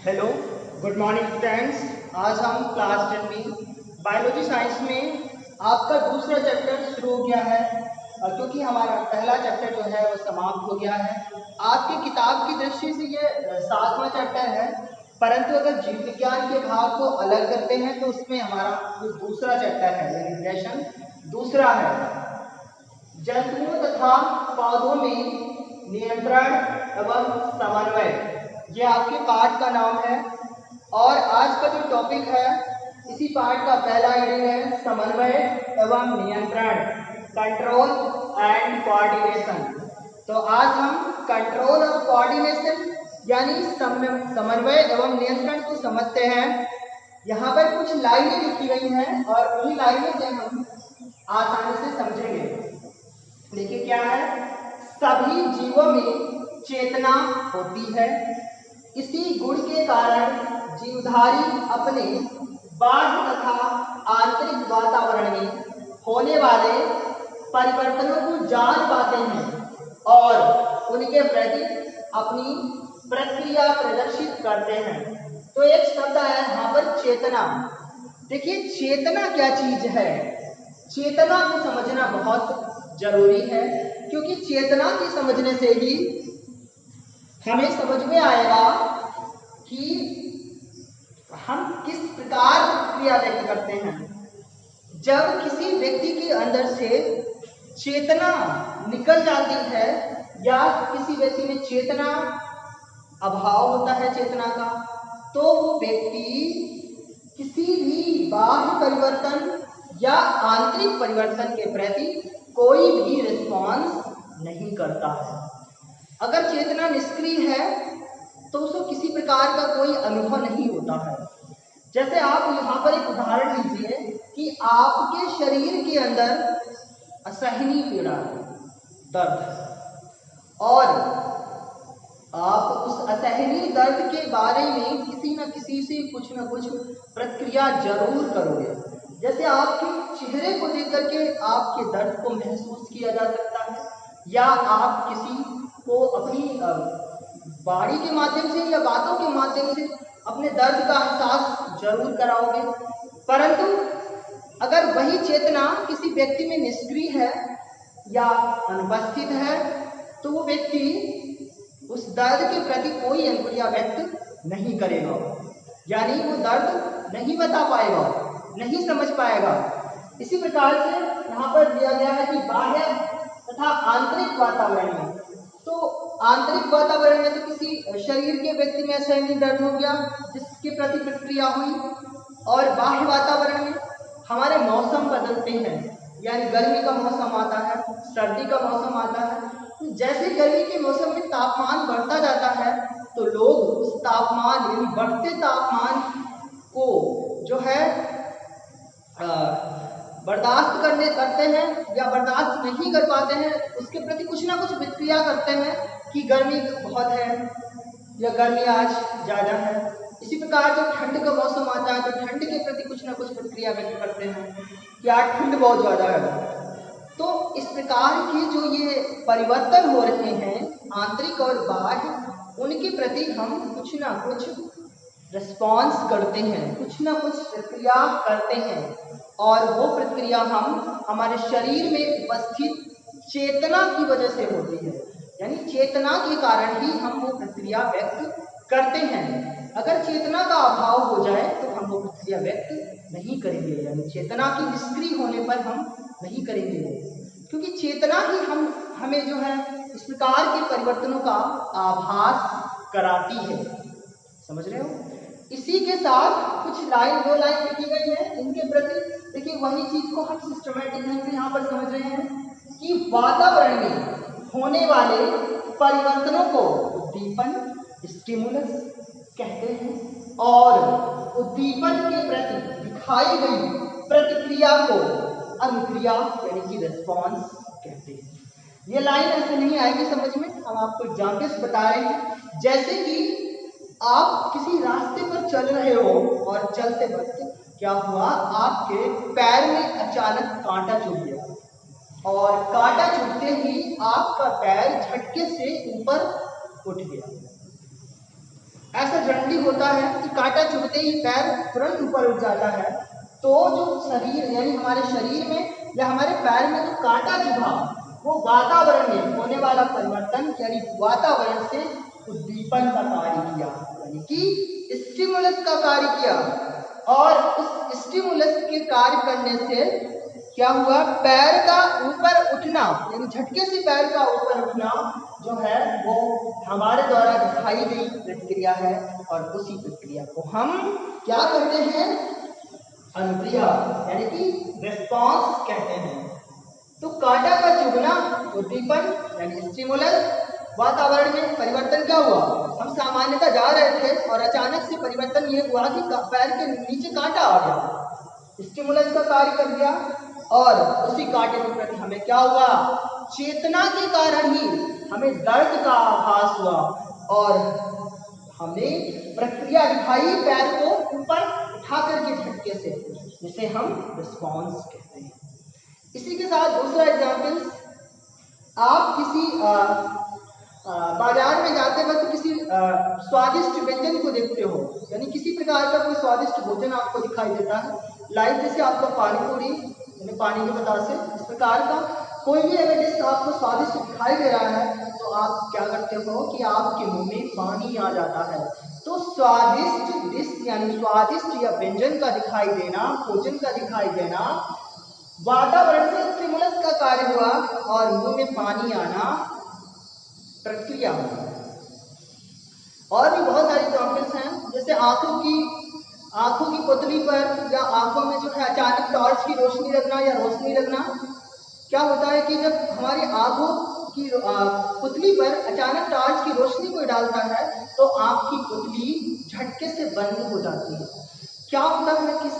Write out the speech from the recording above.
Hello, good morning students. आज हम class 10 में बायोलॉजी साइंस में आपका दूसरा चैप्टर शुरू हो गया है क्योंकि हमारा पहला चैप्टर जो है वो समाप्त हो गया है। आपकी किताब की दृष्टि से ये 7वां चैप्टर है, परंतु अगर जीव विज्ञान के भाग को अलग करते हैं तो उसमें हमारा जो दूसरा चैप्टर है यानी सेशन दूसरा है, जंतुओं तथा पौधों में नियंत्रण एवं समन्वय। ये आपके पाठ का नाम है और आज का जो टॉपिक है इसी पाठ का पहला हेडिंग है समन्वय एवं नियंत्रण, कंट्रोल एंड कोऑर्डिनेशन। तो आज हम कंट्रोल और कोऑर्डिनेशन यानी समन्वय एवं नियंत्रण को समझते हैं। यहाँ पर कुछ लाइनें लिखी गई हैं और उन्हीं लाइनों से हम आसानी से समझेंगे। देखिए क्या है, सभी जीवों में चेतना होती है। इसी गुण के कारण जीवधारी अपने बाह्य तथा आंतरिक वातावरण में होने वाले परिवर्तनों को जान पाते हैं और उनके प्रति अपनी प्रतिक्रिया प्रदर्शित करते हैं। तो एक शब्द आया यहाँ पर चेतना। देखिए चेतना क्या चीज है, चेतना को समझना बहुत जरूरी है क्योंकि चेतना की समझने से ही हमें समझ में आएगा कि हम किस प्रकार प्रतिक्रिया व्यक्त करते हैं। जब किसी व्यक्ति के अंदर से चेतना निकल जाती है या किसी व्यक्ति में चेतना अभाव होता है चेतना का, तो वो व्यक्ति किसी भी बाह्य परिवर्तन या आंतरिक परिवर्तन के प्रति कोई भी रिस्पॉन्स नहीं करता है। अगर चेतना निष्क्रिय है तो उसको किसी प्रकार का कोई अनुभव नहीं होता है। जैसे आप यहाँ पर एक उदाहरण लीजिए कि आपके शरीर के अंदर असहनीय पीड़ा है, दर्द है और आप उस असहनीय दर्द के बारे में किसी न किसी से कुछ न कुछ प्रतिक्रिया जरूर करोगे। जैसे आपके चेहरे को देख करके आपके दर्द को महसूस किया जा सकता है या आप किसी को अपनी बाड़ी के माध्यम से या बातों के माध्यम से अपने दर्द का एहसास जरूर कराओगे। परंतु अगर वही चेतना किसी व्यक्ति में निष्क्रिय है या अनुपस्थित है तो वो व्यक्ति उस दर्द के प्रति कोई अनुक्रिया व्यक्त नहीं करेगा, यानी वो दर्द नहीं बता पाएगा, नहीं समझ पाएगा। इसी प्रकार से यहाँ पर दिया गया है कि बाह्य तथा आंतरिक वातावरण में, तो आंतरिक वातावरण में तो किसी शरीर के व्यक्ति में असहनीय दर्द हो गया जिसके प्रति प्रतिक्रिया हुई, और बाह्य वातावरण में हमारे मौसम बदलते हैं, यानी गर्मी का मौसम आता है, सर्दी का मौसम आता है। तो जैसे गर्मी के मौसम में तापमान बढ़ता जाता है तो लोग उस तापमान यानी बढ़ते तापमान को जो है बर्दाश्त करते हैं या बर्दाश्त नहीं कर पाते हैं, उसके प्रति कुछ ना कुछ प्रतिक्रिया करते हैं कि गर्मी बहुत है या गर्मी आज ज़्यादा है। इसी प्रकार जब ठंड का मौसम आता है तो ठंड के प्रति कुछ ना कुछ प्रतिक्रिया व्यक्त करते हैं कि आज ठंड बहुत ज़्यादा है। तो इस प्रकार के जो ये परिवर्तन हो रहे हैं आंतरिक और बाह्य, उनके प्रति हम कुछ ना कुछ रिस्पॉन्स करते हैं, कुछ ना कुछ प्रतिक्रिया करते हैं और वो प्रतिक्रिया हम हमारे शरीर में उपस्थित चेतना की वजह से होती है, यानी चेतना के कारण ही हम वो प्रतिक्रिया व्यक्त करते हैं। अगर चेतना का अभाव हो जाए तो हम वो प्रतिक्रिया व्यक्त नहीं करेंगे, यानी चेतना के निष्क्रिय होने पर हम नहीं करेंगे वो, क्योंकि चेतना ही हमें जो है इस प्रकार के परिवर्तनों का आभास कराती है। समझ रहे हो? इसी के साथ कुछ दो लाइन लिखी गई है, इनके प्रति देखिए वही चीज को हम सिस्टमैटिक ढंग से यहाँ पर समझ रहे हैं कि वातावरण में होने वाले परिवर्तनों को उद्दीपन स्टिमुलस कहते हैं और उद्दीपन के प्रति दिखाई गई प्रतिक्रिया को अनुक्रिया यानी कि रिस्पॉन्स कहते हैं। ये लाइन ऐसे नहीं आएगी समझ में, हम आपको एग्जाम्पल्स बता रहे हैं। जैसे कि आप किसी रास्ते पर चल रहे हो और चलते वक्त क्या हुआ, आपके पैर में अचानक कांटा चुभ गया और कांटा चुभते ही आपका पैर झटके से ऊपर उठ गया। ऐसा जनरली होता है कि कांटा चुभते ही पैर तुरंत ऊपर उठ जाता है। तो जो शरीर यानी हमारे शरीर में या हमारे पैर में जो कांटा चुभा, वो वातावरण में होने वाला परिवर्तन यानी वातावरण से उद्दीपन का कार्य किया, यानी कि स्टिमुलस का कार्य किया। और उस स्टिमुलस के कार्य करने से क्या हुआ, पैर का ऊपर उठना यानी झटके से पैर का ऊपर उठना जो है वो हमारे द्वारा दिखाई गई प्रक्रिया है। और उसी प्रक्रिया को हम क्या कहते हैं, अनुक्रिया यानी कि रिस्पॉन्स कहते हैं। तो कांटा का चुभना उद्दीपन यानी स्टिमुलस, वातावरण में परिवर्तन क्या हुआ, हम सामान्यतः जा रहे थे और अचानक से परिवर्तन ये हुआ कि पैर के नीचे कांटा आ गया, स्टिमुलस का कार्य कर दिया। और उसी कांटे के प्रति हमें क्या हुआ, चेतना के कारण ही हमें दर्द का आभास हुआ और हमें प्रक्रिया दिखाई पैर को ऊपर उठा करके झटके से, जिसे हम रिस्पॉन्स कहते हैं। इसी के साथ दूसरा एग्जाम्पल, आप किसी बाजार में जाते वक्त किसी स्वादिष्ट व्यंजन को देखते हो, यानी किसी प्रकार का कोई स्वादिष्ट भोजन आपको दिखाई देता है, लाइक जैसे आपका पानी पूरी यानी पानी के बतासे, इस प्रकार का कोई भी अगर डिश आपको स्वादिष्ट दिखाई दे रहा है तो आप क्या करते हो कि आपके मुंह में पानी आ जाता है। तो स्वादिष्ट डिश यानी स्वादिष्ट या व्यंजन का दिखाई देना, भोजन का दिखाई देना, वातावरण से स्टिमुलस का कार्य हुआ और मुंह में पानी आना प्रक्रिया हुई। और भी बहुत सारे एग्जाम्पल्स हैं, जैसे आंखों की पुतली पर या आंखों में जो है अचानक टॉर्च की रोशनी लगना या रोशनी लगना। क्या होता है कि जब हमारी आंखों की पुतली पर अचानक टॉर्च की रोशनी कोई डालता है तो आंख की पुतली झटके से बंद हो जाती है। क्या होता है, किस